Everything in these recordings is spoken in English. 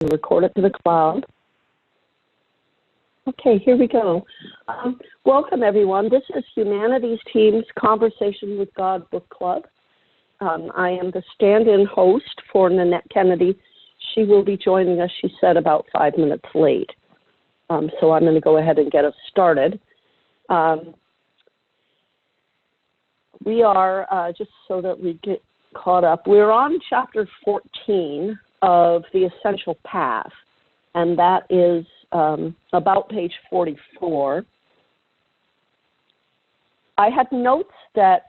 Record it to the cloud. Okay, here we go. Welcome, everyone. This is Humanities Team's Conversation with God Book Club. I am the stand-in host for Nanette Kennedy. She will be joining us, she said, about 5 minutes late. So I'm going to go ahead and get us started. We are, just so that we get caught up, we're on chapter 14 of The Essential Path, and that is about page 44. I had notes that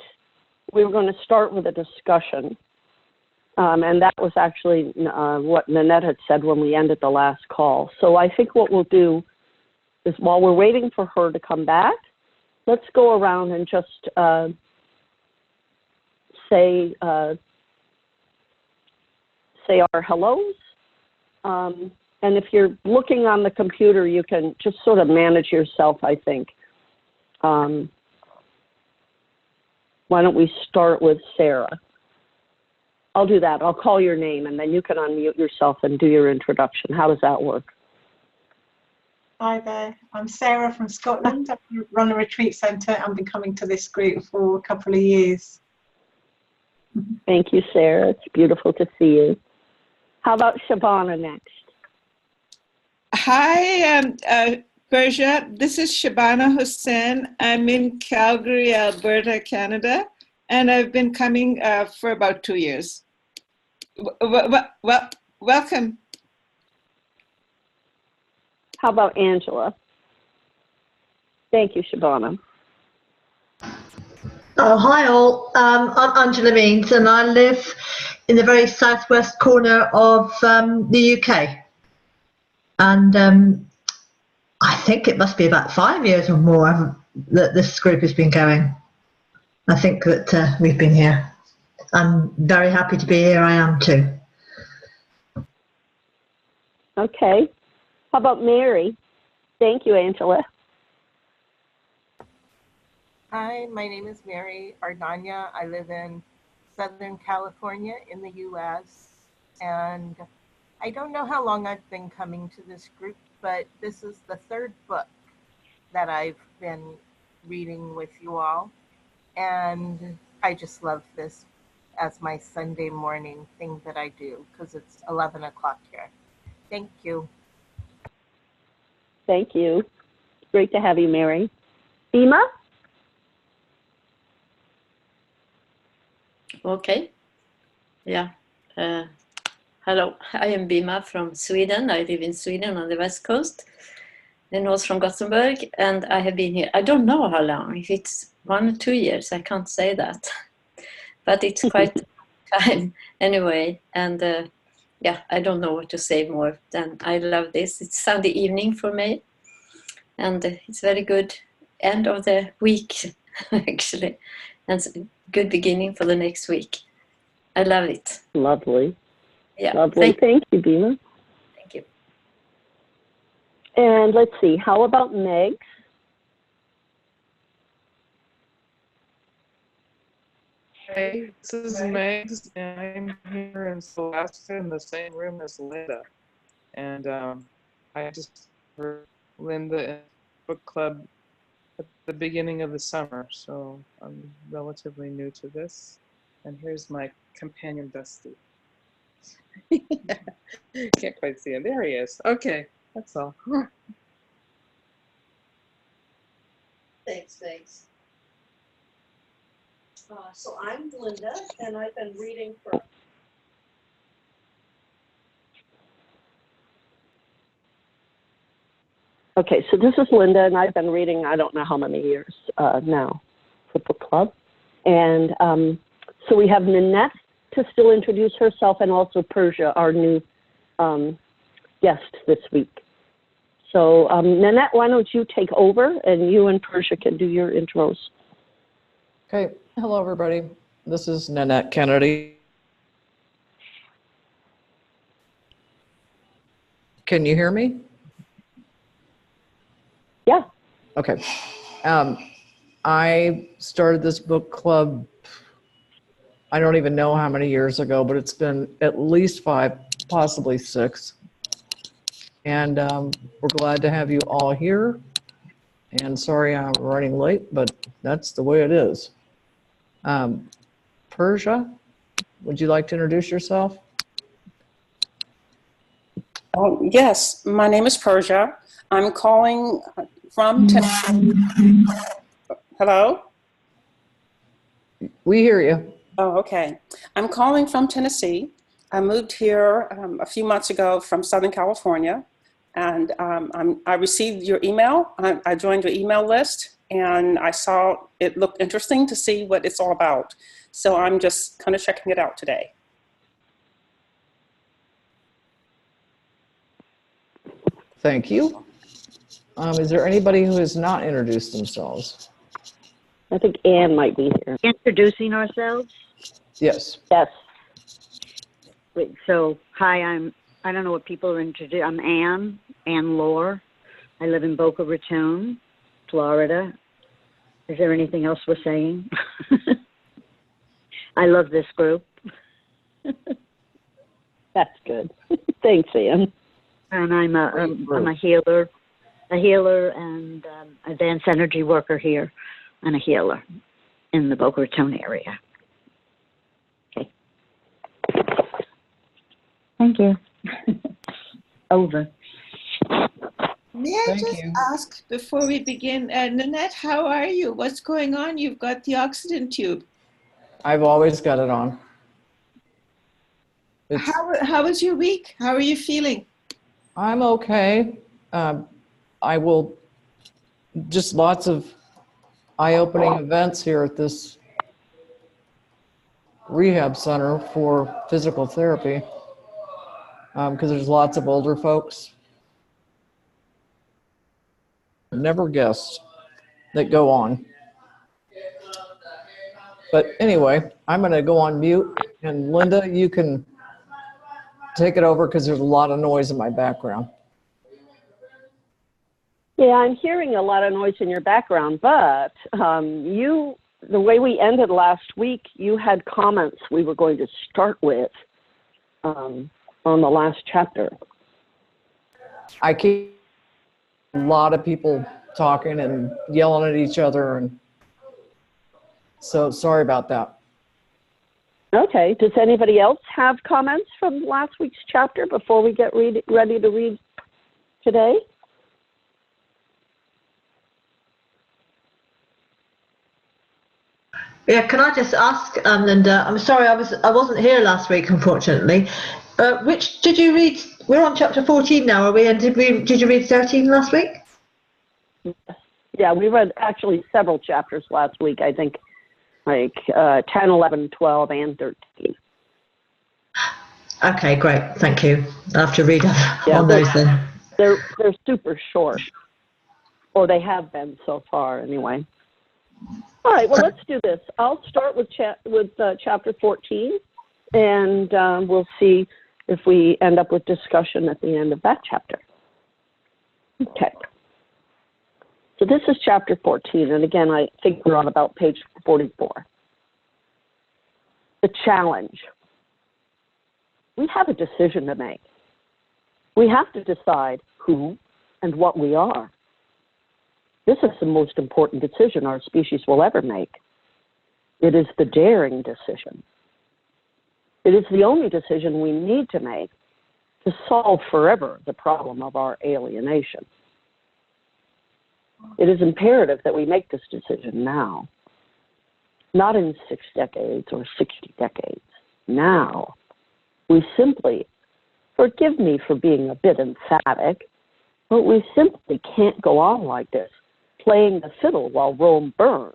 we were going to start with a discussion, and that was actually what Nanette had said when we ended the last call. So I think what we'll do is, while we're waiting for her to come back, let's go around and just say our hellos. And if you're looking on the computer, you can just sort of manage yourself, I think. Why don't we start with Sarah? I'll do that. I'll call your name, and then you can unmute yourself and do your introduction. How does that work? Hi there. I'm Sarah from Scotland. I run a retreat centre and been coming to this group for a couple of years. Thank you, Sarah. It's beautiful to see you. How about Shabana next? Hi, Persia. This is Shabana Hussain. I'm in Calgary, Alberta, Canada, and I've been coming for about 2 years. Welcome. How about Angela? Thank you, Shabana. Oh, hi all. I'm Angela Means, and I live in the very southwest corner of the UK. And I think it must be about 5 years or more that this group has been going. I think that we've been here. I'm very happy to be here. I am too. Okay. How about Mary? Thank you, Angela. Hi, my name is Mary Ardania. I live in Southern California in the US, and I don't know how long I've been coming to this group, but this is the third book that I've been reading with you all, and I just love this as my Sunday morning thing that I do because it's 11 o'clock here. Thank you. Thank you. Great to have you, Mary. Bima? Okay. Yeah. Hello, I am Bima from Sweden. I live in Sweden on the west coast, north from Gothenburg, and I have been here. I don't know how long, if it's 1 or 2 years, I can't say that, but it's quite time anyway. And yeah, I don't know what to say more than I love this. It's Sunday evening for me, and it's very good end of the week, actually, and it's a good beginning for the next week. I love it. Lovely. Yeah. Lovely. Thank you, Bima. Thank you. And let's see, how about Meg? Hey, this is Megs, and I'm here in Alaska in the same room as Linda. And I just heard Linda in book club at the beginning of the summer, so I'm relatively new to this. And here's my companion, Dusty. Can't quite see him. There he is. Okay, that's all. Thanks. So I'm Linda, and I've been reading for... Okay, so this is Linda, and I've been reading, I don't know how many years now for book club. And so we have Nanette to still introduce herself, and also Persia, our new guest this week. So Nanette, why don't you take over, and you and Persia can do your intros. Okay, hello everybody. This is Nanette Kennedy. Can you hear me? Yeah. Okay. I started this book club, I don't even know how many years ago, but it's been at least 5, possibly 6. And we're glad to have you all here. And sorry I'm running late, but that's the way it is. Persia, would you like to introduce yourself? Yes, my name is Persia. I'm calling from Tennessee. Hello? We hear you. Oh, okay. I'm calling from Tennessee. I moved here a few months ago from Southern California, and I received your email. I joined your email list, and I saw it looked interesting to see what it's all about. So I'm just kind of checking it out today. Thank you. Is there anybody who has not introduced themselves? I think Anne might be here. Introducing ourselves. Yes. Yes. Wait, so, hi, I don't know what people are introduced. I'm Ann Lohr. I live in Boca Raton, Florida. Is there anything else we're saying? I love this group. That's good. Thanks, Anne. And I'm a healer and advanced energy worker here, and a healer in the Boca Raton area. Okay. Thank you. Over. May I Thank just you. ask before we begin, Nanette, how are you? What's going on? You've got the oxygen tube. I've always got it on. How was your week? How are you feeling? I'm okay. I will, just lots of eye-opening events here at this rehab center for physical therapy, because there's lots of older folks. Never guessed that go on. But anyway, I'm going to go on mute, and Linda, you can take it over because there's a lot of noise in my background. Yeah, I'm hearing a lot of noise in your background, but the way we ended last week, you had comments we were going to start with on the last chapter. I keep a lot of people talking and yelling at each other, and so sorry about that. Okay, does anybody else have comments from last week's chapter before we get ready to read today? Yeah, can I just ask, Linda? I'm sorry, I wasn't here last week, unfortunately. Which did you read? We're on chapter 14 now, are we? And did you read 13 last week? Yeah, we read actually several chapters last week. I think like 10, 11, 12, and 13. Okay, great. Thank you. I'll have to read on those then. They're super short, or they have been so far anyway. All right, well, let's do this. I'll start with chapter 14, and we'll see if we end up with discussion at the end of that chapter. Okay. So this is chapter 14, and again, I think we're on about page 44. The challenge. We have a decision to make. We have to decide who and what we are. This is the most important decision our species will ever make. It is the daring decision. It is the only decision we need to make to solve forever the problem of our alienation. It is imperative that we make this decision now, not in 6 decades or 60 decades. Now, we simply, forgive me for being a bit emphatic, but we simply can't go on like this, playing the fiddle while Rome burns,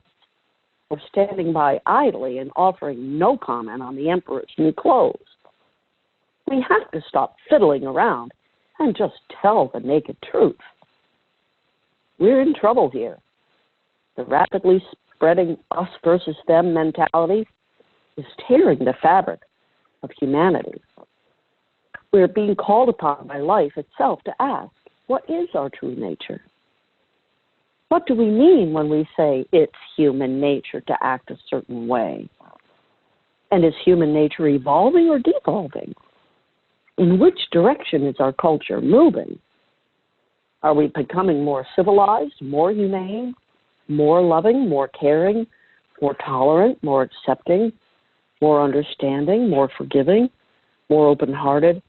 or standing by idly and offering no comment on the emperor's new clothes. We have to stop fiddling around and just tell the naked truth. We're in trouble here. The rapidly spreading us versus them mentality is tearing the fabric of humanity. We're being called upon by life itself to ask, what is our true nature? What do we mean when we say it's human nature to act a certain way? And is human nature evolving or devolving? In which direction is our culture moving Are we becoming more civilized, more humane, more loving, more caring, more tolerant, more accepting, more understanding, more forgiving, more open-hearted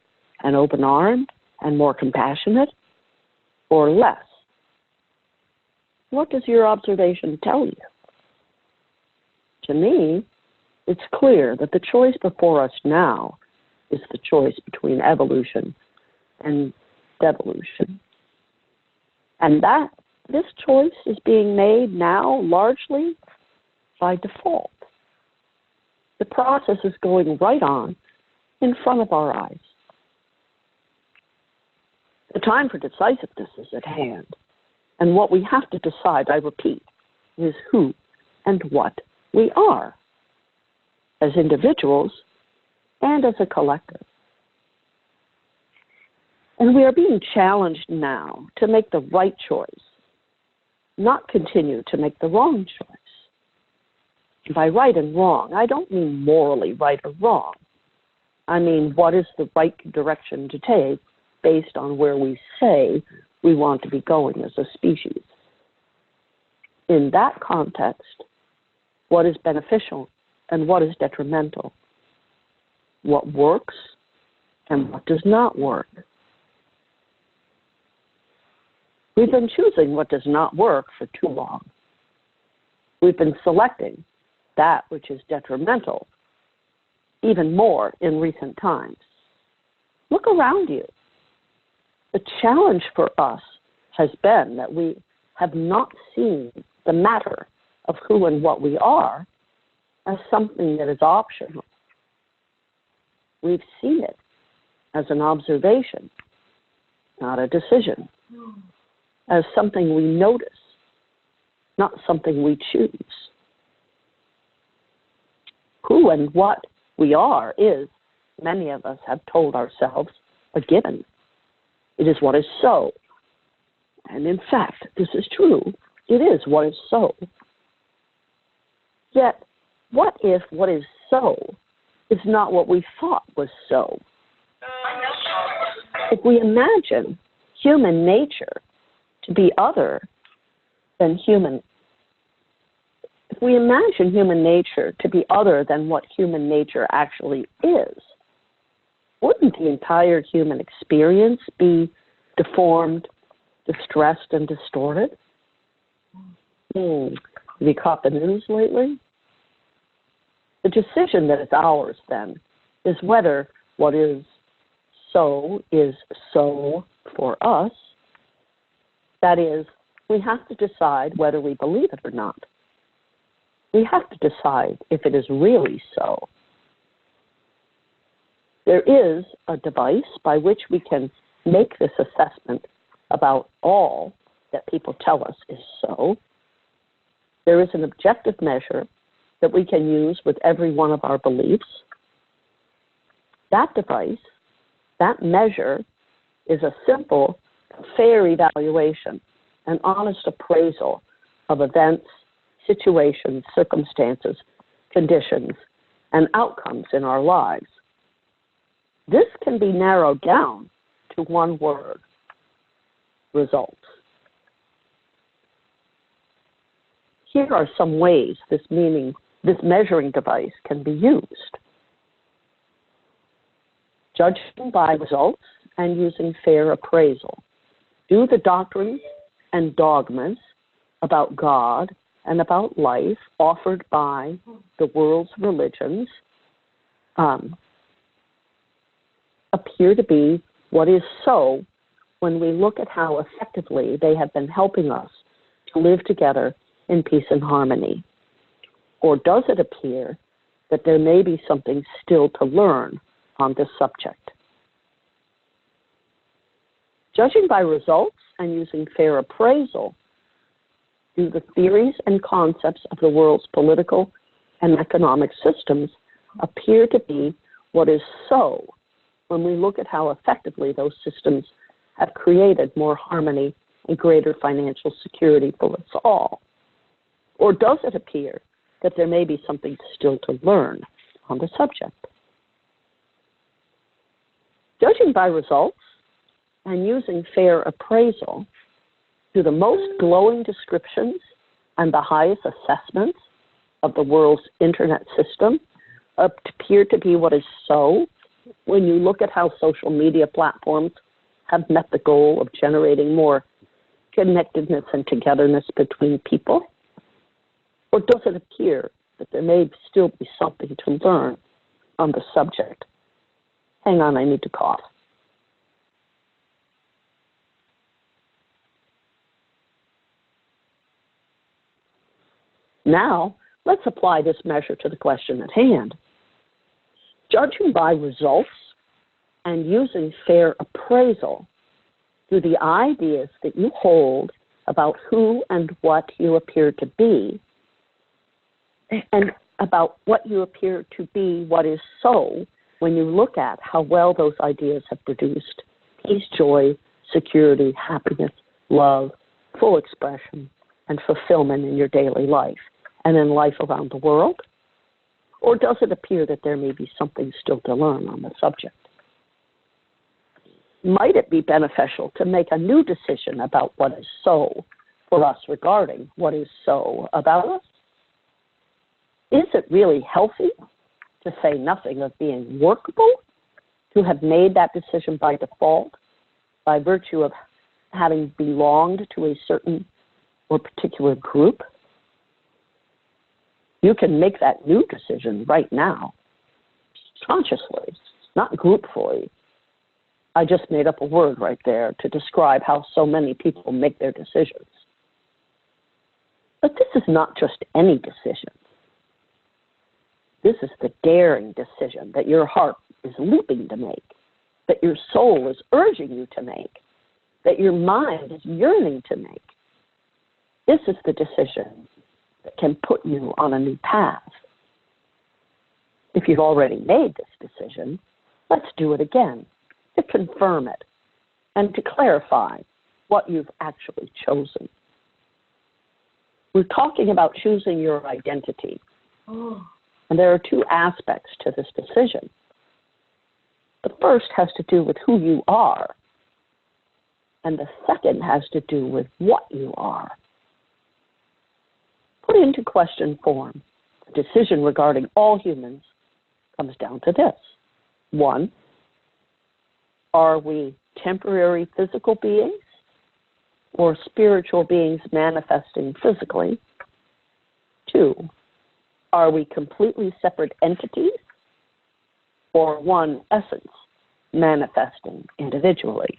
and open-armed, and more compassionate, or less? What does your observation tell you? To me, it's clear that the choice before us now is the choice between evolution and devolution. And that this choice is being made now largely by default. The process is going right on in front of our eyes. The time for decisiveness is at hand, and what we have to decide, I repeat, is who and what we are, as individuals and as a collective. And we are being challenged now to make the right choice, not continue to make the wrong choice. And by right and wrong, I don't mean morally right or wrong. I mean, what is the right direction to take based on where we say we want to be going as a species? In that context, what is beneficial and what is detrimental? What works and what does not work? We've been choosing what does not work for too long. We've been selecting that which is detrimental even more in recent times. Look around you. The challenge for us has been that we have not seen the matter of who and what we are as something that is optional. We've seen it as an observation, not a decision, as something we notice, not something we choose. Who and what we are is, many of us have told ourselves, a given. It is what is so. And in fact, this is true. It is what is so. Yet, what if what is so is not what we thought was so? If we imagine human nature to be other than human, if we imagine human nature to be other than what human nature actually is, wouldn't the entire human experience be deformed, distressed, and distorted? Have you caught the news lately? The decision that is ours, then, is whether what is so for us. That is, we have to decide whether we believe it or not. We have to decide if it is really so. There is a device by which we can make this assessment about all that people tell us is so. There is an objective measure that we can use with every one of our beliefs. That device, that measure, is a simple, fair evaluation, an honest appraisal of events, situations, circumstances, conditions, and outcomes in our lives. This can be narrowed down to one word: results. Here are some ways this measuring device can be used. Judging by results and using fair appraisal. Do the doctrines and dogmas about God and about life offered by the world's religions appear to be what is so when we look at how effectively they have been helping us to live together in peace and harmony? Or does it appear that there may be something still to learn on this subject? Judging by results and using fair appraisal, do the theories and concepts of the world's political and economic systems appear to be what is so when we look at how effectively those systems have created more harmony and greater financial security for us all? Or does it appear that there may be something still to learn on the subject? Judging by results and using fair appraisal, Do the most glowing descriptions and the highest assessments of the world's internet system appear to be what is so when you look at how social media platforms have met the goal of generating more connectedness and togetherness between people? Or does it appear that there may still be something to learn on the subject? Hang on, I need to cough. Now, let's apply this measure to the question at hand. Judging by results and using fair appraisal, do the ideas that you hold about who and what you appear to be, and about what you appear to be what is so, when you look at how well those ideas have produced peace, joy, security, happiness, love, full expression, and fulfillment in your daily life and in life around the world? Or does it appear that there may be something still to learn on the subject? Might it be beneficial to make a new decision about what is so for us regarding what is so about us? Is it really healthy, to say nothing of being workable, to have made that decision by default, by virtue of having belonged to a certain or particular group? You can make that new decision right now, consciously, not groupfully. I just made up a word right there to describe how so many people make their decisions. But this is not just any decision. This is the daring decision that your heart is leaping to make, that your soul is urging you to make, that your mind is yearning to make. This is the decision that can put you on a new path. If you've already made this decision, let's do it again to confirm it and to clarify what you've actually chosen. We're talking about choosing your identity. And there are two aspects to this decision. The first has to do with who you are, and the second has to do with what you are. Put into question form, the decision regarding all humans comes down to this. 1, are we temporary physical beings or spiritual beings manifesting physically? 2, are we completely separate entities or one essence manifesting individually?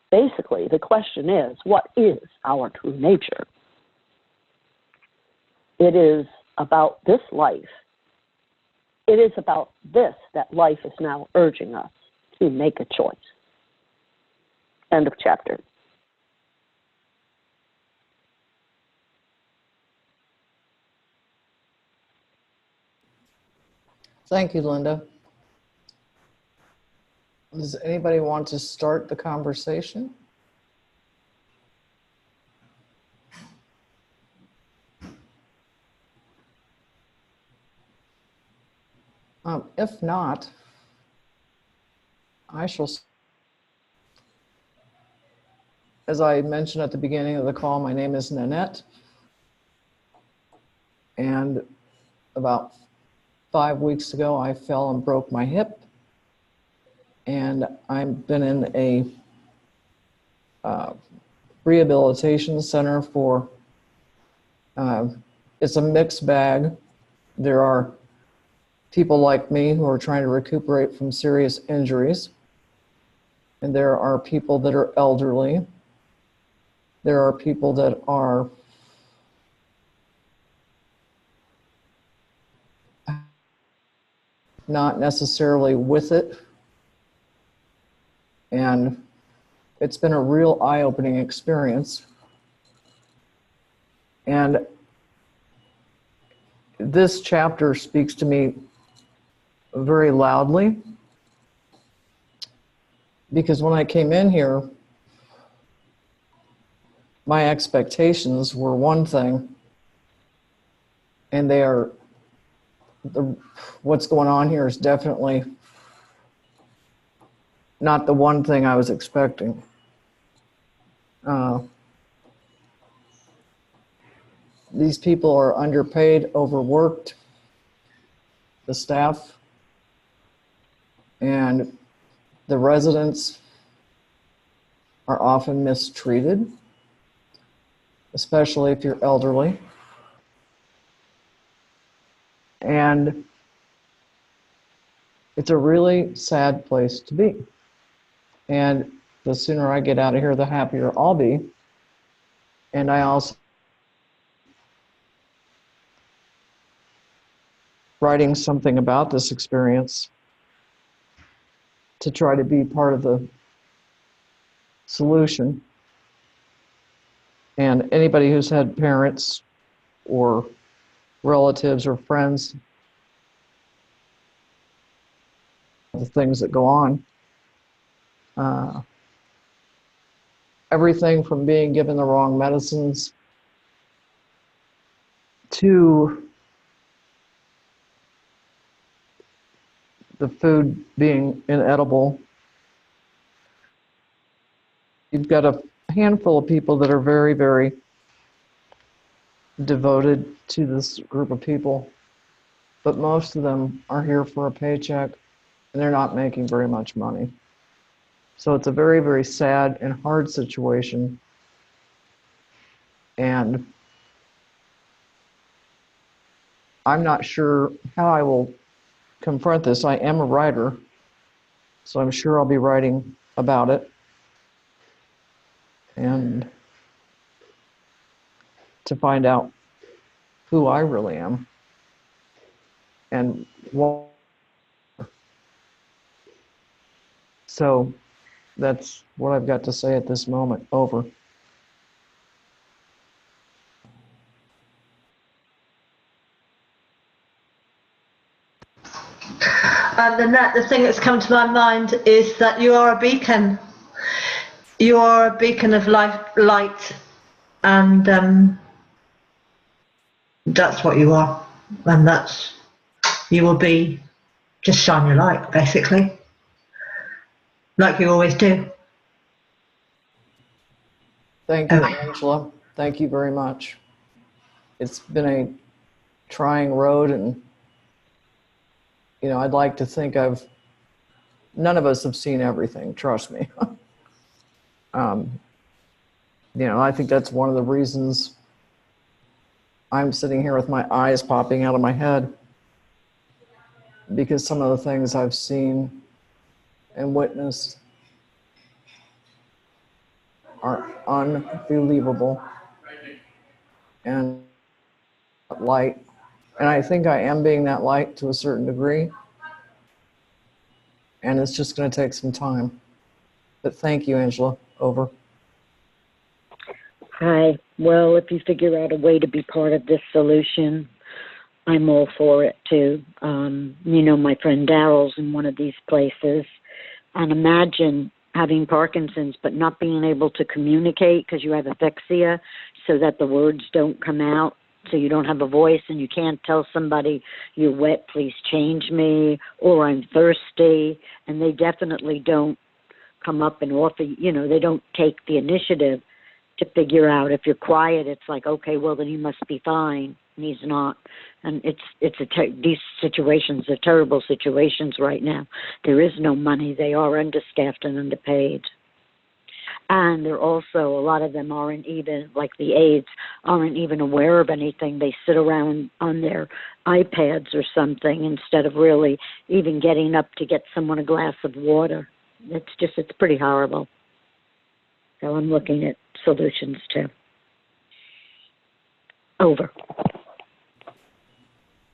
Basically, the question is, what is our true nature? It is about this life. It is about this that life is now urging us to make a choice. End of chapter. Thank you, Linda. Does anybody want to start the conversation? If not, I shall. As I mentioned at the beginning of the call, my name is Nanette. And about 5 weeks ago, I fell and broke my hip. And I've been in a rehabilitation center for, it's a mixed bag. There are people like me who are trying to recuperate from serious injuries. And there are people that are elderly. There are people that are not necessarily with it. And it's been a real eye-opening experience. And this chapter speaks to me very loudly, because when I came in here, my expectations were one thing, and they are, what's going on here is definitely not the one thing I was expecting. These people are underpaid, overworked, the staff, and the residents are often mistreated, especially if you're elderly. And it's a really sad place to be. And the sooner I get out of here, the happier I'll be. And I also writing something about this experience to try to be part of the solution. And anybody who's had parents or relatives or friends, the things that go on, everything from being given the wrong medicines to the food being inedible. You've got a handful of people that are very, very devoted to this group of people, but most of them are here for a paycheck and they're not making very much money. So it's a very, very sad and hard situation. And I'm not sure how I will confront this. I am a writer, so I'm sure I'll be writing about it. And to find out who I really am and what. So that's what I've got to say at this moment. Over. And the thing that's come to my mind is that you are a beacon. You are a beacon of light, and that's what you are. And that's, you will be, just shine your light, basically, like you always do. Thank you, Angela. Thank you very much. It's been a trying road, and I'd like to think none of us have seen everything, trust me. I think that's one of the reasons I'm sitting here with my eyes popping out of my head, because some of the things I've seen and witnessed are unbelievable and light. And I think I am being that light to a certain degree. And it's just going to take some time. But thank you, Angela. Over. Hi. Well, if you figure out a way to be part of this solution, I'm all for it too. My friend Daryl's in one of these places, and imagine having Parkinson's but not being able to communicate because you have asphyxia, so that the words don't come out, so you don't have a voice and you can't tell somebody you're wet, please change me, or I'm thirsty, and they definitely don't come up and offer, they don't take the initiative to figure out. If you're quiet, it's like, okay, well then he must be fine, and he's not. And these situations are terrible situations right now. There is no money. They are understaffed and underpaid. And they're also, a lot of them aren't even, like the aides, aren't even aware of anything. They sit around on their iPads or something instead of really even getting up to get someone a glass of water. It's pretty horrible. So I'm looking at solutions too. Over.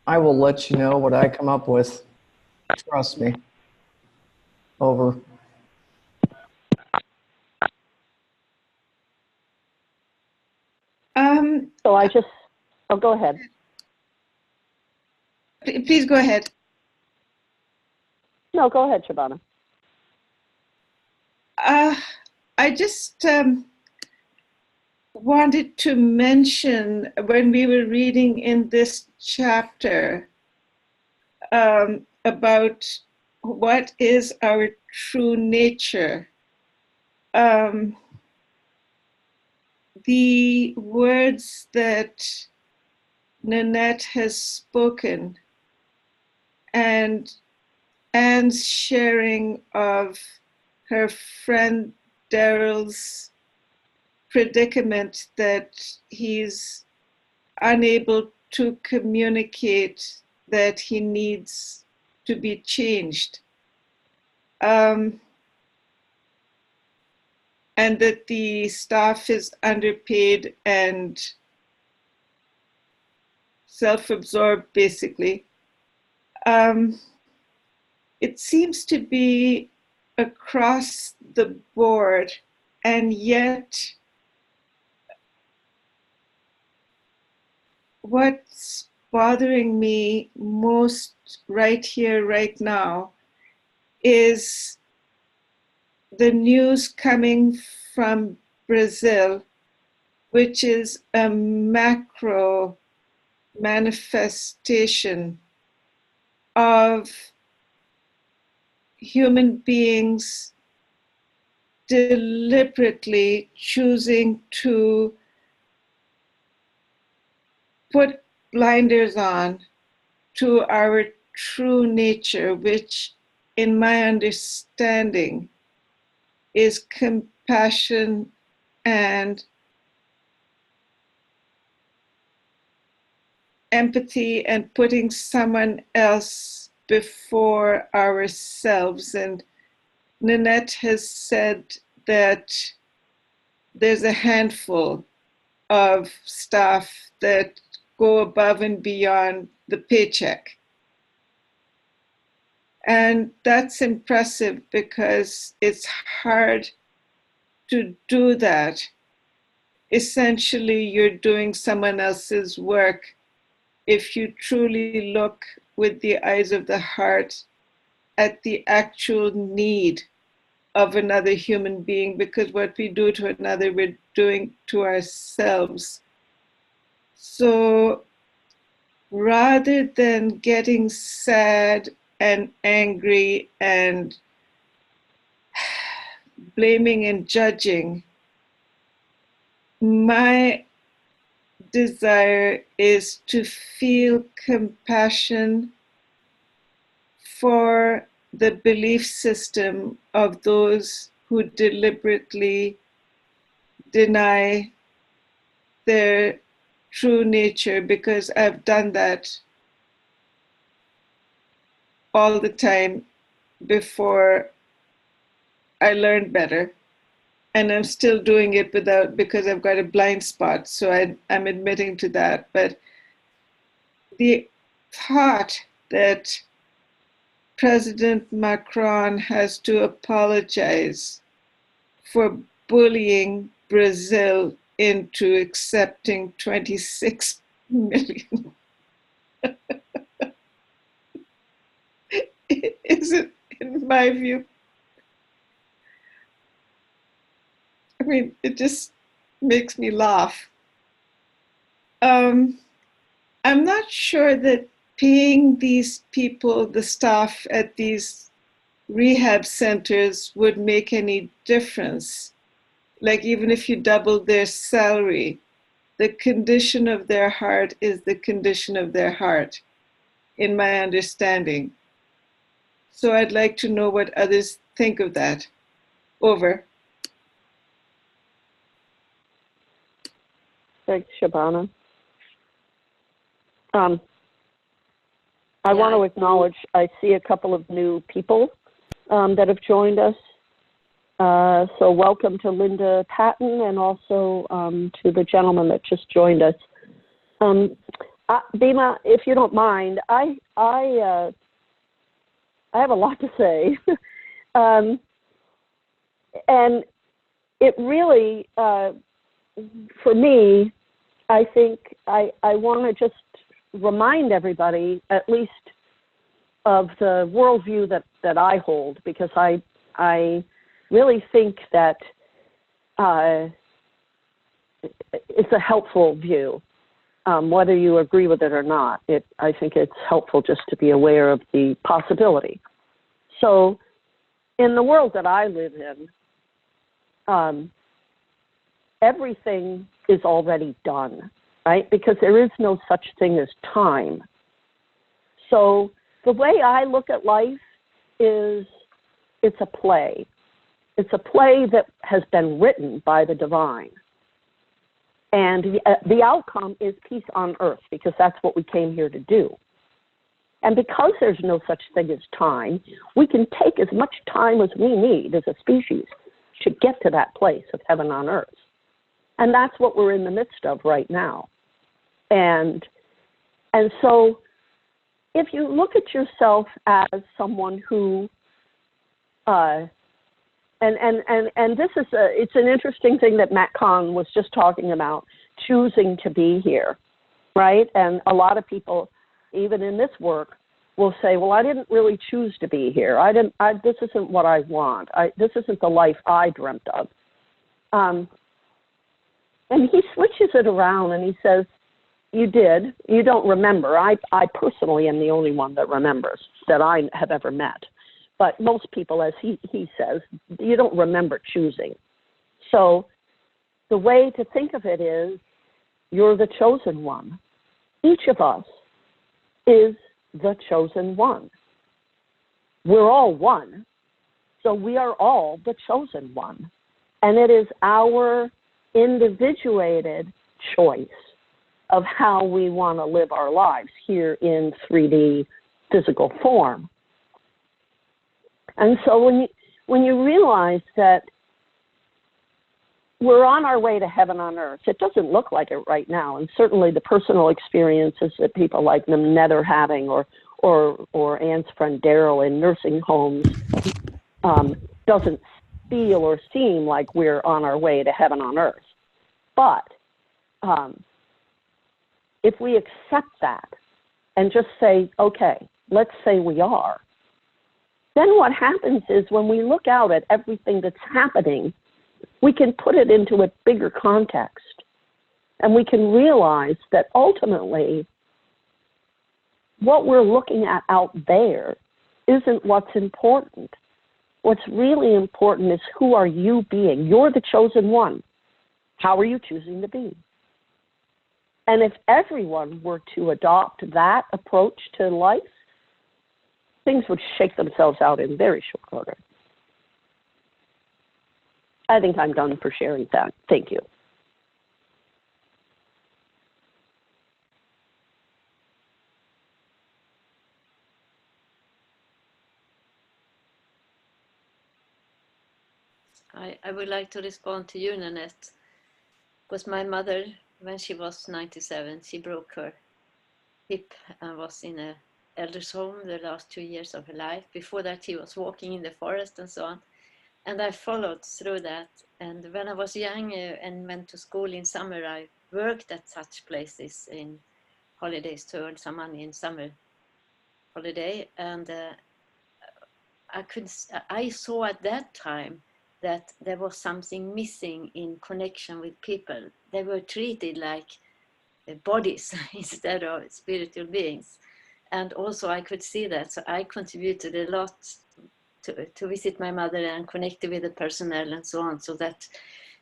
I will let you know what I come up with. Trust me. Over. So go ahead. Please go ahead. No, go ahead, Shabana. I just wanted to mention, when we were reading in this chapter about what is our true nature, the words that Nanette has spoken and Anne's sharing of her friend Daryl's predicament that he's unable to communicate that he needs to be changed. And that the staff is underpaid and self-absorbed, basically. It seems to be across the board, and yet what's bothering me most right here, right now, is the news coming from Brazil, which is a macro manifestation of human beings deliberately choosing to put blinders on to our true nature, which, in my understanding, is compassion and empathy and putting someone else before ourselves. And Nanette has said that there's a handful of staff that go above and beyond the paycheck. And that's impressive because it's hard to do that. Essentially, you're doing someone else's work if you truly look with the eyes of the heart at the actual need of another human being, because what we do to another, we're doing to ourselves. So rather than getting sad and angry and blaming and judging, my desire is to feel compassion for the belief system of those who deliberately deny their true nature, because I've done that all the time before I learned better. And I'm still doing it because I've got a blind spot. So I'm admitting to that. But the thought that President Macron has to apologize for bullying Brazil into accepting 26 million isn't, in my view, I mean, it just makes me laugh. I'm not sure that paying these people, the staff at these rehab centers, would make any difference. Like, even if you doubled their salary, the condition of their heart is the condition of their heart, in my understanding. So I'd like to know what others think of that. Over. Thanks, Shabana. I want to acknowledge, I see a couple of new people that have joined us. So welcome to Linda Patton, and also to the gentleman that just joined us. Bima, if you don't mind, I have a lot to say. And it really, for me, I think I want to just remind everybody, at least, of the worldview that I hold, because I really think that it's a helpful view, whether you agree with it or not. I think it's helpful just to be aware of the possibility. So in the world that I live in, everything is already done, right? Because there is no such thing as time. So the way I look at life is it's a play. It's a play that has been written by the divine. And the outcome is peace on earth, because that's what we came here to do. And because there's no such thing as time, we can take as much time as we need as a species to get to that place of heaven on earth. And that's what we're in the midst of right now. And so if you look at yourself as someone who, and this is it's an interesting thing that Matt Kahn was just talking about, choosing to be here, right? And a lot of people, even in this work, will say, well, I didn't really choose to be here. This isn't what I want. This isn't the life I dreamt of. And he switches it around and he says, you did. You don't remember. I personally am the only one that remembers that I have ever met. But most people, as he says, you don't remember choosing. So the way to think of it is you're the chosen one. Each of us is the chosen one. We're all one. So we are all the chosen one. And it is our individuated choice of how we want to live our lives here in 3D physical form. And so when you realize that we're on our way to heaven on earth, it doesn't look like it right now. And certainly the personal experiences that people like Nanette are having, or Anne's friend Daryl in nursing homes, doesn't feel or seem like we're on our way to heaven on earth. But if we accept that and just say, okay, let's say we are, then what happens is when we look out at everything that's happening, we can put it into a bigger context. And we can realize that ultimately what we're looking at out there isn't what's important. What's really important is, who are you being? You're the chosen one. How are you choosing to be? And if everyone were to adopt that approach to life, things would shake themselves out in very short order. I think I'm done for sharing that. Thank you. I would like to respond to you, Nanette, because my mother, when she was 97, she broke her hip and was in a elder's home the last 2 years of her life. Before that, she was walking in the forest and so on. And I followed through that. And when I was young and went to school in summer, I worked at such places in holidays to earn some money in summer holiday. And I saw at that time that there was something missing in connection with people. They were treated like bodies instead of spiritual beings. And also I could see that. So I contributed a lot to visit my mother and connected with the personnel and so on, so that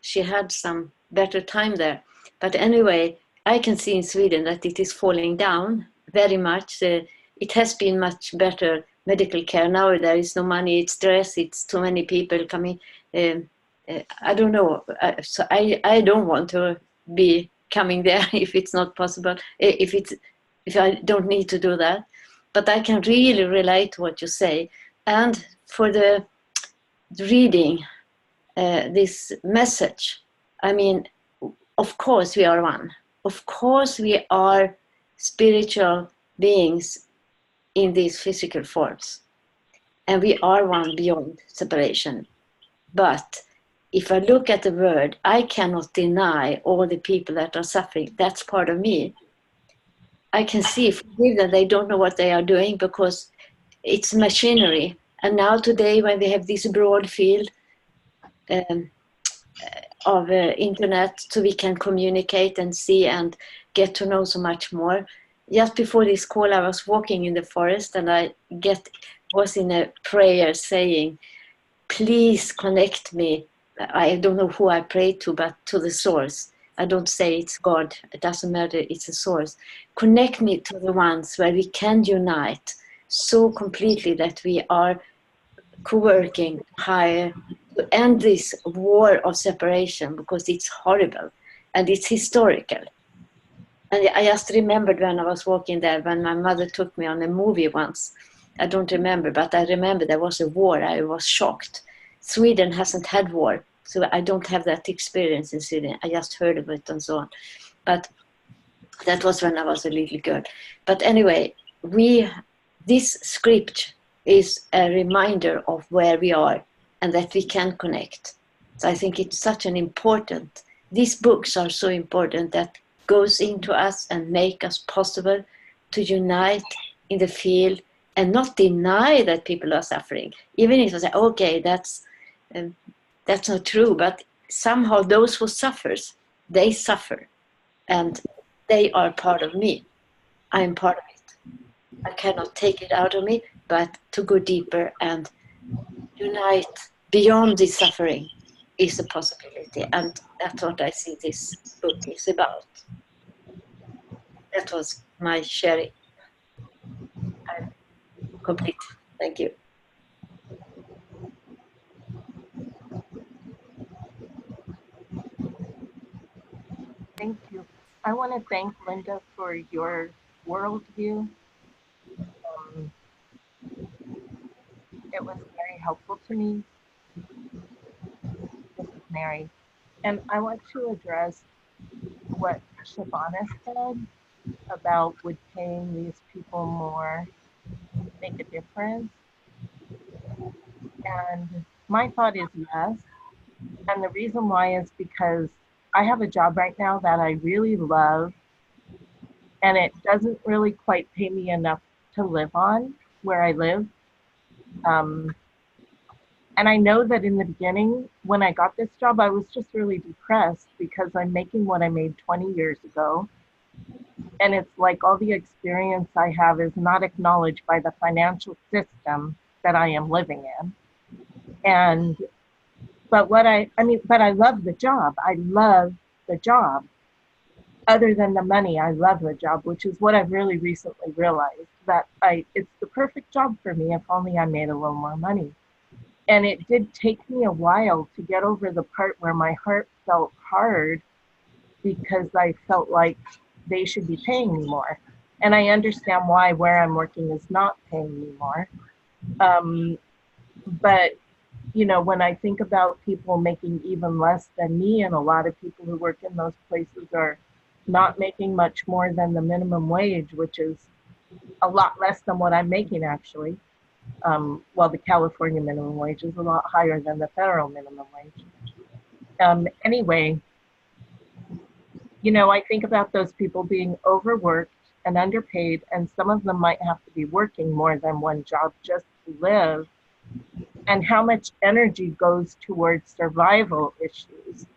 she had some better time there. But anyway, I can see in Sweden that it is falling down very much. It has been much better medical care. Now there is no money, it's stress, it's too many people coming. I don't know. So I don't want to be coming there if it's not possible, if I don't need to do that. But I can really relate to what you say. And for the reading this message, I mean, of course we are one. Of course we are spiritual beings in these physical forms. And we are one beyond separation. But if I look at the word, I cannot deny all the people that are suffering. That's part of me. I can see, forgive them, they don't know what they are doing because it's machinery. And now today, when we have this broad field of internet, so we can communicate and see and get to know so much more. Just before this call, I was walking in the forest and I was in a prayer saying, please connect me I don't know who I pray to, but to the source. I don't say it's God. It doesn't matter. It's a source. Connect me to the ones where we can unite so completely that we are co-working higher to end this war of separation, because it's horrible and it's historical. And I just remembered when I was walking there, when my mother took me on a movie once. I don't remember, but I remember there was a war. I was shocked. Sweden hasn't had war, so I don't have that experience in Sweden. I just heard of it and so on. But that was when I was a little girl. But anyway, this script is a reminder of where we are and that we can connect. So I think it's such an important, these books are so important that goes into us and make us possible to unite in the field and not deny that people are suffering. Even if I say, okay, that's not true, but somehow those who suffers, they suffer and they are part of me. I am part of it. I cannot take it out of me, but to go deeper and unite beyond this suffering is a possibility. And that's what I see this book is about. That was my sharing. I'm complete. Thank you. Thank you. I want to thank Linda for your worldview. It was very helpful to me. This is Mary. And I want to address what Shabana said about would paying these people more make a difference. And my thought is yes. And the reason why is because I have a job right now that I really love, and it doesn't really quite pay me enough to live on where I live. And I know that in the beginning, when I got this job, I was just really depressed because I'm making what I made 20 years ago. And it's like all the experience I have is not acknowledged by the financial system that I am living in. But I love the job. I love the job. Other than the money, I love the job, which is what I've really recently realized, that it's the perfect job for me if only I made a little more money. And it did take me a while to get over the part where my heart felt hard because I felt like they should be paying me more. And I understand why where I'm working is not paying me more. But, you know, when I think about people making even less than me, and a lot of people who work in those places are not making much more than the minimum wage, which is a lot less than what I'm making actually. Well, the California minimum wage is a lot higher than the federal minimum wage. Anyway, you know, I think about those people being overworked and underpaid, and some of them might have to be working more than one job just to live, and how much energy goes towards survival issues.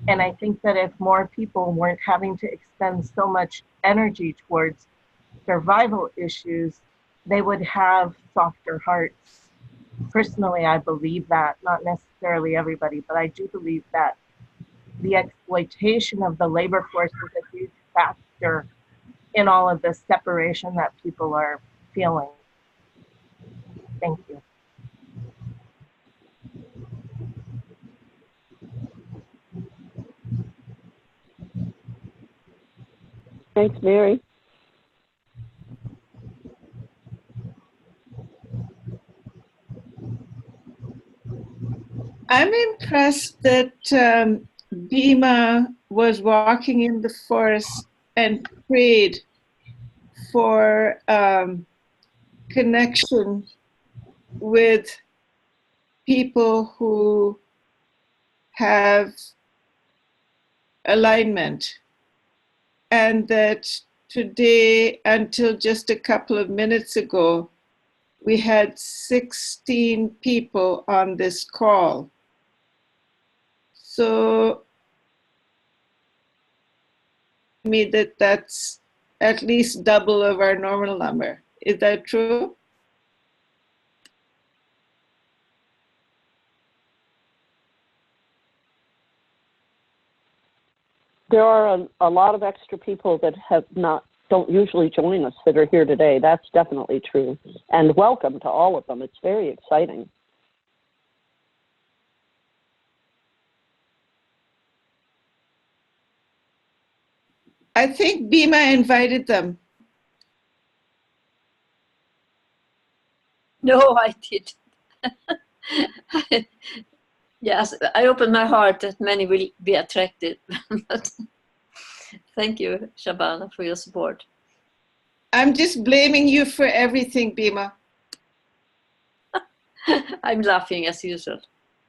And I think that if more people weren't having to expend so much energy towards survival issues, they would have softer hearts. Personally, I believe that, not necessarily everybody, but I do believe that the exploitation of the labor force is a huge factor in all of the separation that people are feeling. Thank you. Thanks, Mary. I'm impressed that Bhima was walking in the forest and prayed for connection with people who have alignment, and that today, until just a couple of minutes ago, we had 16 people on this call. So, me that's at least double of our normal number. Is that true? there are a lot of extra people that don't usually join us that are here today. That's definitely true. And welcome to all of them. It's very exciting. I think Bima invited them. No, I did. Yes, I open my heart that many will be attracted. But thank you, Shabana, for your support. I'm just blaming you for everything, Bima. I'm laughing as usual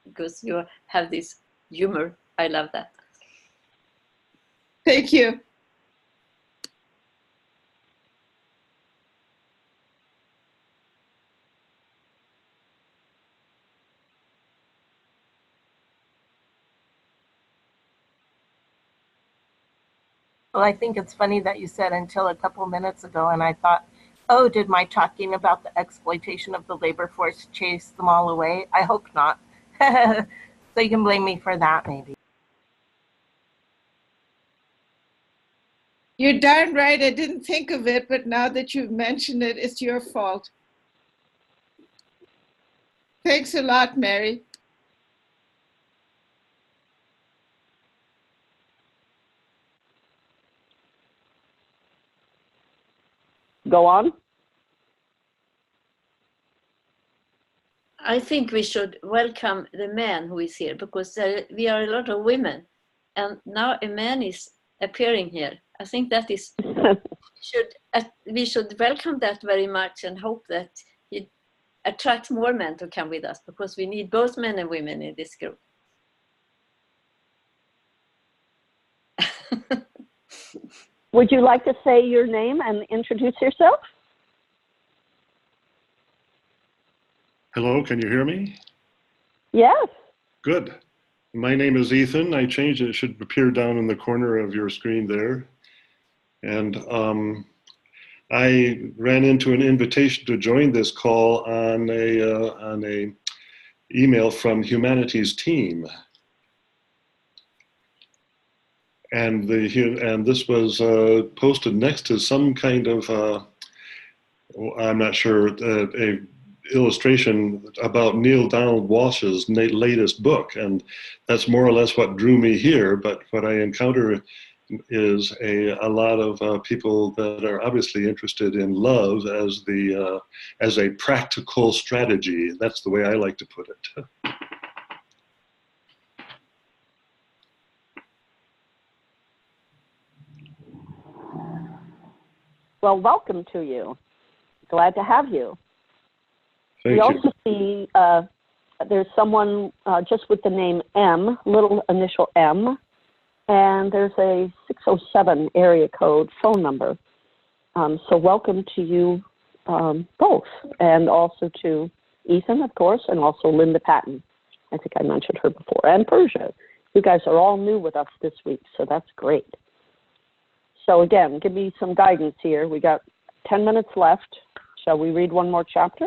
because you have this humor. I love that. Thank you. Well, I think it's funny that you said until a couple minutes ago, and I thought, oh, did my talking about the exploitation of the labor force chase them all away? I hope not. So you can blame me for that, maybe. You're darn right. I didn't think of it, but now that you've mentioned it, it's your fault. Thanks a lot, Mary. Go on. I think we should welcome the man who is here because we are a lot of women, and now a man is appearing here. I think that is we should welcome that very much and hope that it attracts more men to come with us because we need both men and women in this group. Would you like to say your name and introduce yourself? Hello, can you hear me? Yes. Good. My name is Ethan. I changed it. It should appear down in the corner of your screen there. And I ran into an invitation to join this call on a email from Humanities Team. And this was posted next to some kind of, I'm not sure, a illustration about Neil Donald Walsh's latest book. And that's more or less what drew me here. But what I encounter is a lot of people that are obviously interested in love as a practical strategy. That's the way I like to put it. Well, welcome to you. Glad to have you. Thank we you. also see there's someone just with the name M, little initial M, and there's a 607 area code phone number. So welcome to you both, and also to Ethan, of course, and also Linda Patton. I think I mentioned her before, and Persia. You guys are all new with us this week, so that's great. So again, give me some guidance here. We got 10 minutes left. Shall we read one more chapter?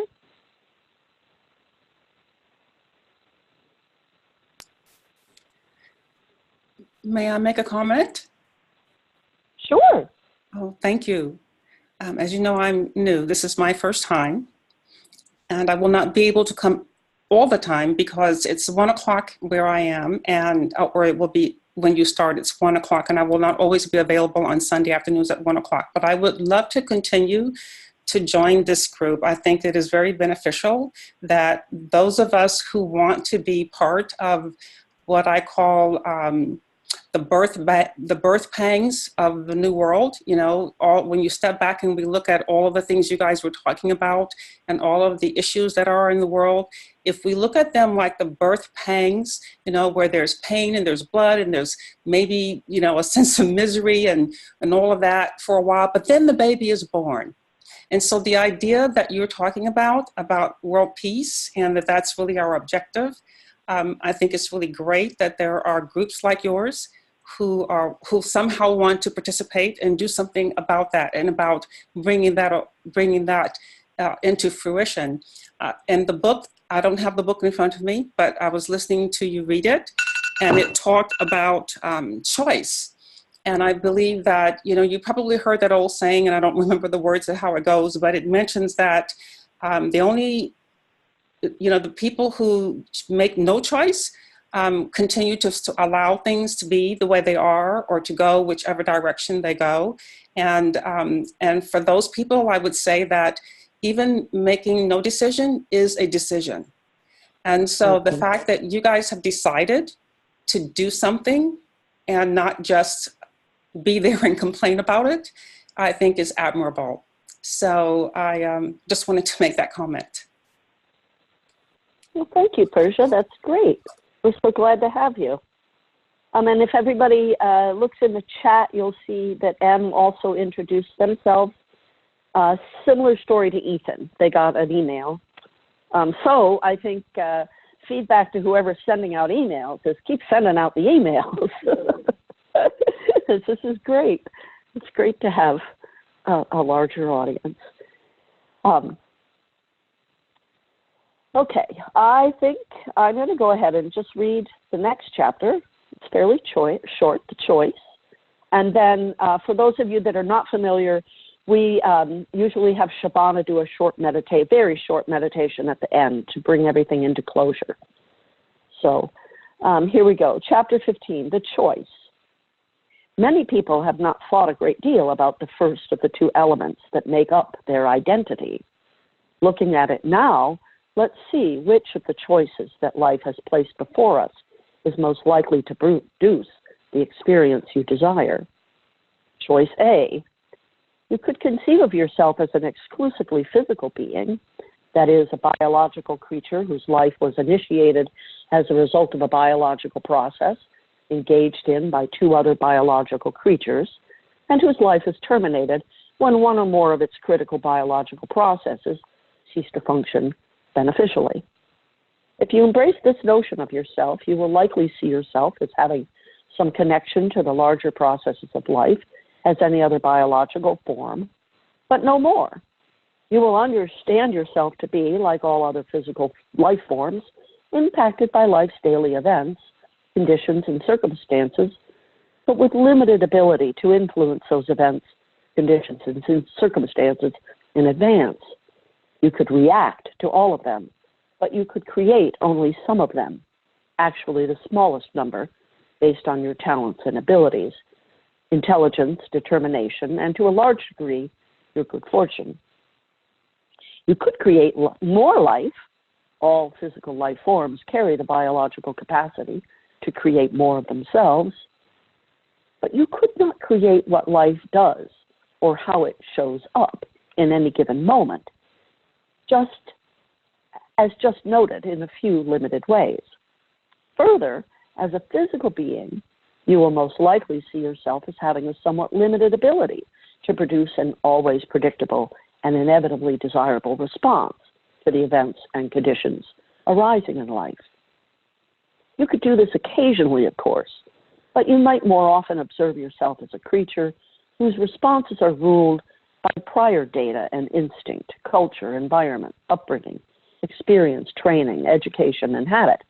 May I make a comment? Sure. Oh, thank you. As you know, I'm new. This is my first time, and I will not be able to come all the time because it's 1 o'clock where I am, and or it will be when you start, it's 1 o'clock, and I will not always be available on Sunday afternoons at 1 o'clock. But I would love to continue to join this group. I think it is very beneficial that those of us who want to be part of what I call the birth pangs of the new world, you know, when you step back and we look at all of the things you guys were talking about and all of the issues that are in the world, if we look at them like the birth pangs, you know, where there's pain and there's blood and there's maybe, you know, a sense of misery and all of that for a while, but then the baby is born. And so the idea that you're talking about world peace and that that's really our objective, I think it's really great that there are groups like yours who somehow want to participate and do something about that and about bringing that into fruition. And the book, I don't have the book in front of me, but I was listening to you read it, and it talked about choice. And I believe that, you probably heard that old saying, and I don't remember the words of how it goes, but it mentions that the only, the people who make no choice continue to allow things to be the way they are or to go whichever direction they go. And for those people, I would say that even making no decision is a decision. And so the fact that you guys have decided to do something and not just be there and complain about it, I think is admirable. So I just wanted to make that comment. Well, thank you, Persia. That's great. We're so glad to have you. And if everybody looks in the chat, you'll see that M also introduced themselves. Similar story to Ethan. They got an email. So I think feedback to whoever's sending out emails is keep sending out the emails. This is great. It's great to have a larger audience. Okay, I think I'm going to go ahead and just read the next chapter. It's fairly short, The Choice. And then for those of you that are not familiar, we usually have Shabana do a very short meditation at the end to bring everything into closure. So here we go. Chapter 15, The Choice. Many people have not thought a great deal about the first of the two elements that make up their identity. Looking at it now, let's see which of the choices that life has placed before us is most likely to produce the experience you desire. Choice A. You could conceive of yourself as an exclusively physical being, that is, a biological creature whose life was initiated as a result of a biological process engaged in by two other biological creatures, and whose life is terminated when one or more of its critical biological processes cease to function beneficially. If you embrace this notion of yourself, you will likely see yourself as having some connection to the larger processes of life as any other biological form, but no more. You will understand yourself to be, like all other physical life forms, impacted by life's daily events, conditions, and circumstances, but with limited ability to influence those events, conditions, and circumstances in advance. You could react to all of them, but you could create only some of them, actually the smallest number, based on your talents and abilities, intelligence, determination, and to a large degree, your good fortune. You could create more life. All physical life forms carry the biological capacity to create more of themselves, but you could not create what life does or how it shows up in any given moment, just noted in a few limited ways. Further, as a physical being, you will most likely see yourself as having a somewhat limited ability to produce an always predictable and inevitably desirable response to the events and conditions arising in life. You could do this occasionally, of course, but you might more often observe yourself as a creature whose responses are ruled by prior data and instinct, culture, environment, upbringing, experience, training, education, and habit,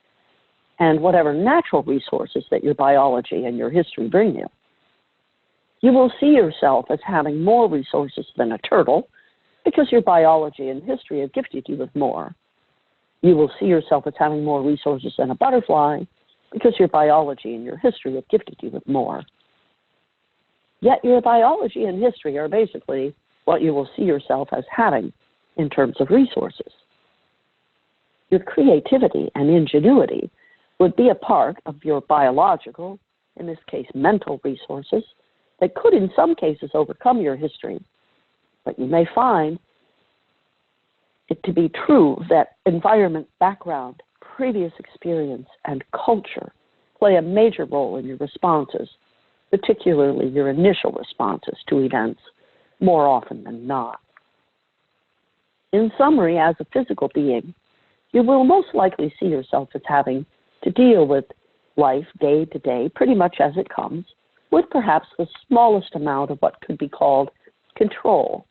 and whatever natural resources that your biology and your history bring you. You will see yourself as having more resources than a turtle because your biology and history have gifted you with more. You will see yourself as having more resources than a butterfly because your biology and your history have gifted you with more. Yet your biology and history are basically what you will see yourself as having in terms of resources. Your creativity and ingenuity would be a part of your biological, in this case mental resources, that could in some cases overcome your history. But you may find it to be true that environment, background, previous experience, and culture play a major role in your responses, particularly your initial responses to events, more often than not. In summary, as a physical being, you will most likely see yourself as having to deal with life day to day, pretty much as it comes, with perhaps the smallest amount of what could be called control,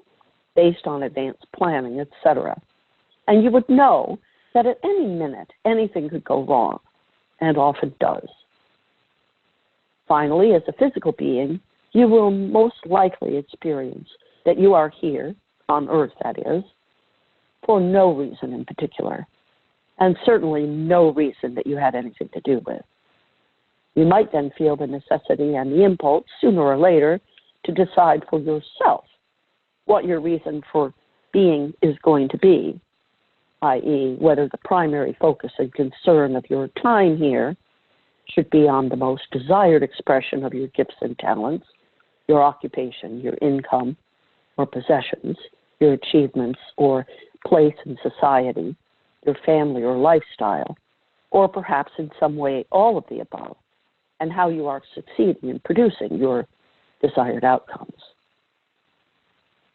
based on advanced planning, etc. And you would know that at any minute, anything could go wrong, and often does. Finally, as a physical being, you will most likely experience that you are here, on Earth that is, for no reason in particular, and certainly no reason that you had anything to do with. You might then feel the necessity and the impulse, sooner or later, to decide for yourself what your reason for being is going to be, i.e., whether the primary focus and concern of your time here should be on the most desired expression of your gifts and talents, your occupation, your income or possessions, your achievements or place in society, your family or lifestyle, or perhaps in some way all of the above, and how you are succeeding in producing your desired outcomes.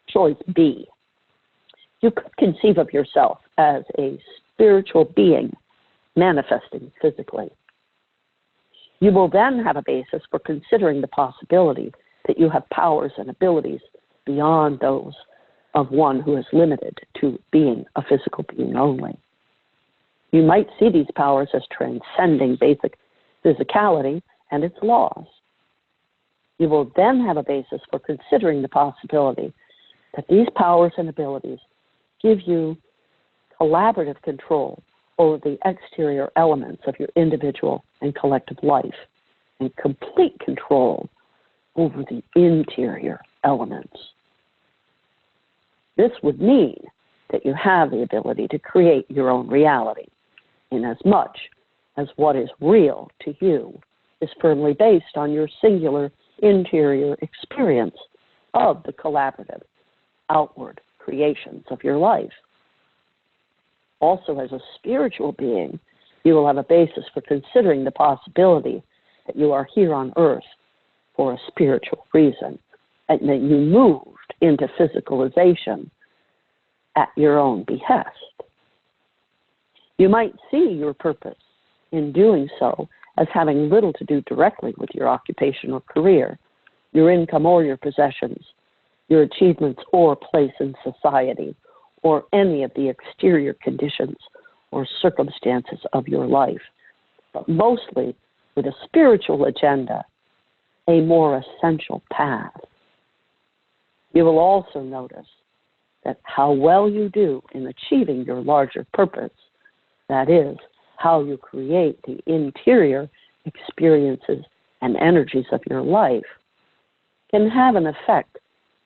Choice B. You could conceive of yourself as a spiritual being manifesting physically. You will then have a basis for considering the possibility that you have powers and abilities beyond those of one who is limited to being a physical being only. You might see these powers as transcending basic physicality and its laws. You will then have a basis for considering the possibility that these powers and abilities give you collaborative control over the exterior elements of your individual and collective life, and complete control over the interior elements. This would mean that you have the ability to create your own reality, in as much as what is real to you is firmly based on your singular interior experience of the collaborative outward creations of your life. Also, as a spiritual being, you will have a basis for considering the possibility that you are here on earth for a spiritual reason, and that you moved into physicalization at your own behest. You might see your purpose in doing so as having little to do directly with your occupation or career, your income or your possessions, your achievements or place in society, or any of the exterior conditions or circumstances of your life, but mostly with a spiritual agenda, a more essential path. You will also notice that how well you do in achieving your larger purpose, that is, how you create the interior experiences and energies of your life, can have an effect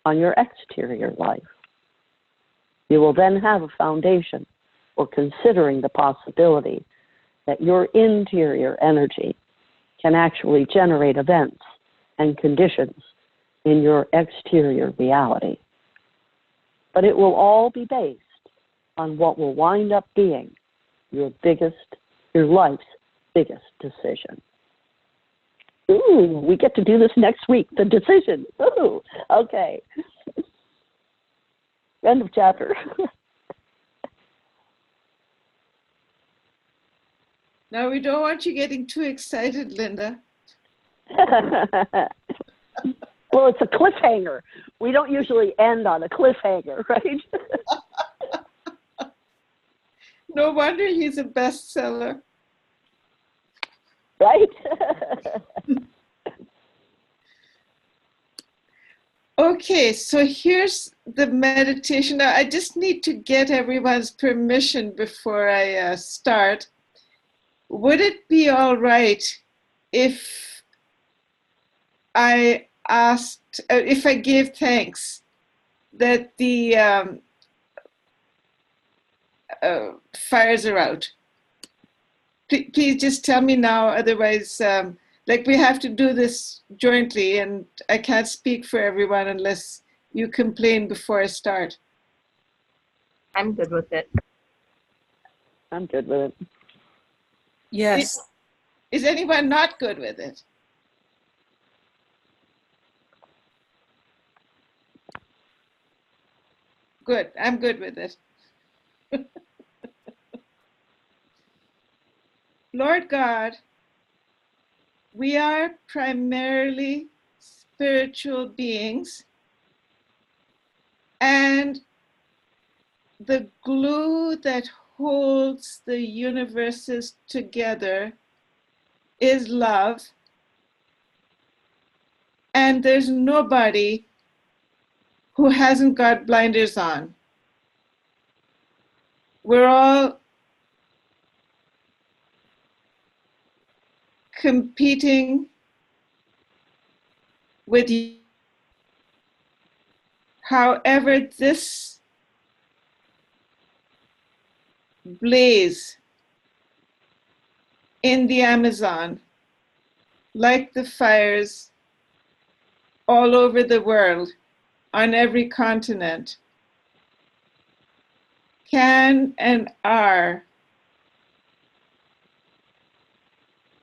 on your exterior life. You will then have a foundation for considering the possibility that your interior energy can actually generate events and conditions in your exterior reality. But it will all be based on what will wind up being your life's biggest decision. Ooh, we get to do this next week, the decision. Ooh, okay. End of chapter. Now, we don't want you getting too excited, Linda. Well, it's a cliffhanger. We don't usually end on a cliffhanger, right? No wonder he's a bestseller. Right? Okay, so here's the meditation. Now, I just need to get everyone's permission before I start. Would it be all right if I asked, if I gave thanks that the fires are out? Please just tell me now, otherwise, like we have to do this jointly and I can't speak for everyone unless you complain before I start. I'm good with it. I'm good with it. Yes. Is anyone not good with it? Good, I'm good with it. Lord God, we are primarily spiritual beings, and the glue that holds the universes together is love. And there's nobody who hasn't got blinders on. We're all competing with you. However, this blaze in the Amazon, like the fires all over the world, on every continent, can and are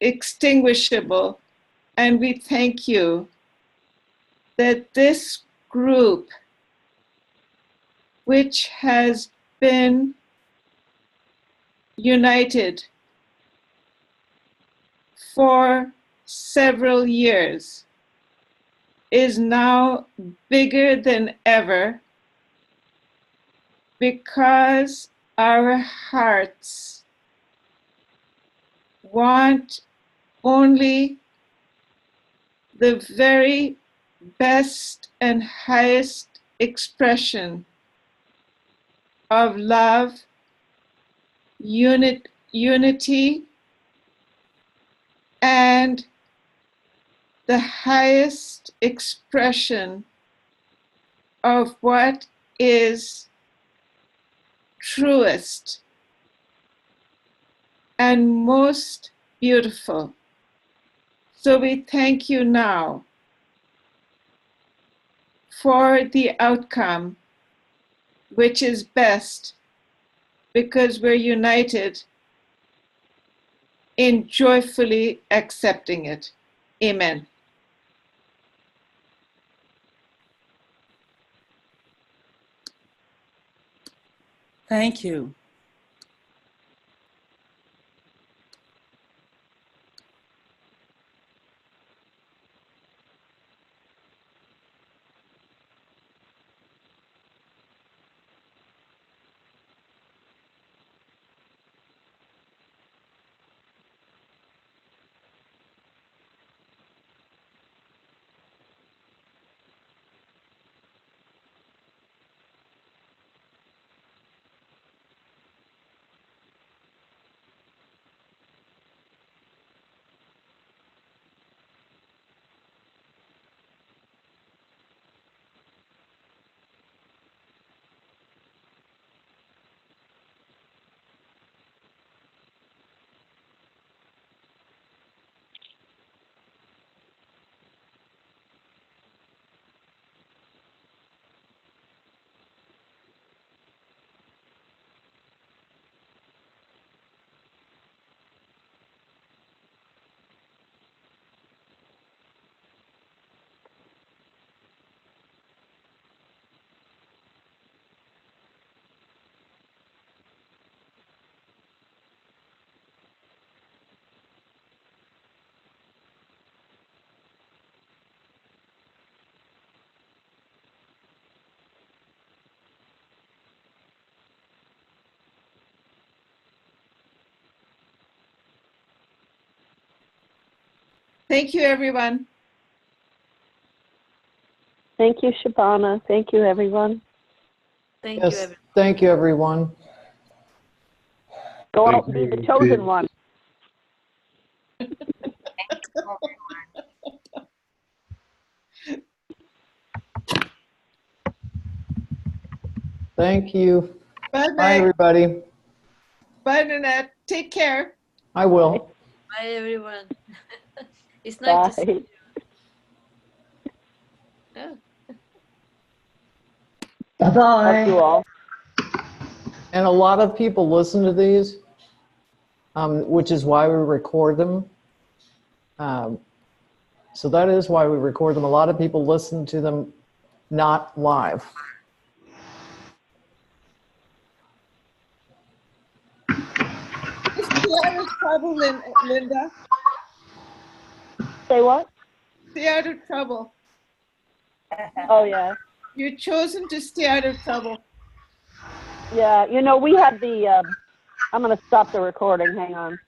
extinguishable. And we thank you that this group, which has been united for several years, is now bigger than ever because our hearts want only the very best and highest expression of love, unity, and the highest expression of what is truest and most beautiful. So we thank you now for the outcome, which is best because we're united in joyfully accepting it. Amen. Thank you. Thank you, everyone. Thank you, Shabana. Thank you, everyone. Thank you, Yes, everyone. thank you, everyone. Go Thank out and be the you. chosen one. Thank you. Bye, Bye-bye. everybody. Bye, Nanette. Take care. I will. Bye, everyone. It's nice to see Bye. you. Yeah. Love you Bye-bye. all. And a lot of people listen to these, which is why we record them. So that is why we record them. A lot of people listen to them not live. Stay out of trouble, Linda. Say what? Stay out of trouble. Oh, yeah. You're chosen to stay out of trouble. Yeah, you know, we had the, I'm going to stop the recording. Hang on.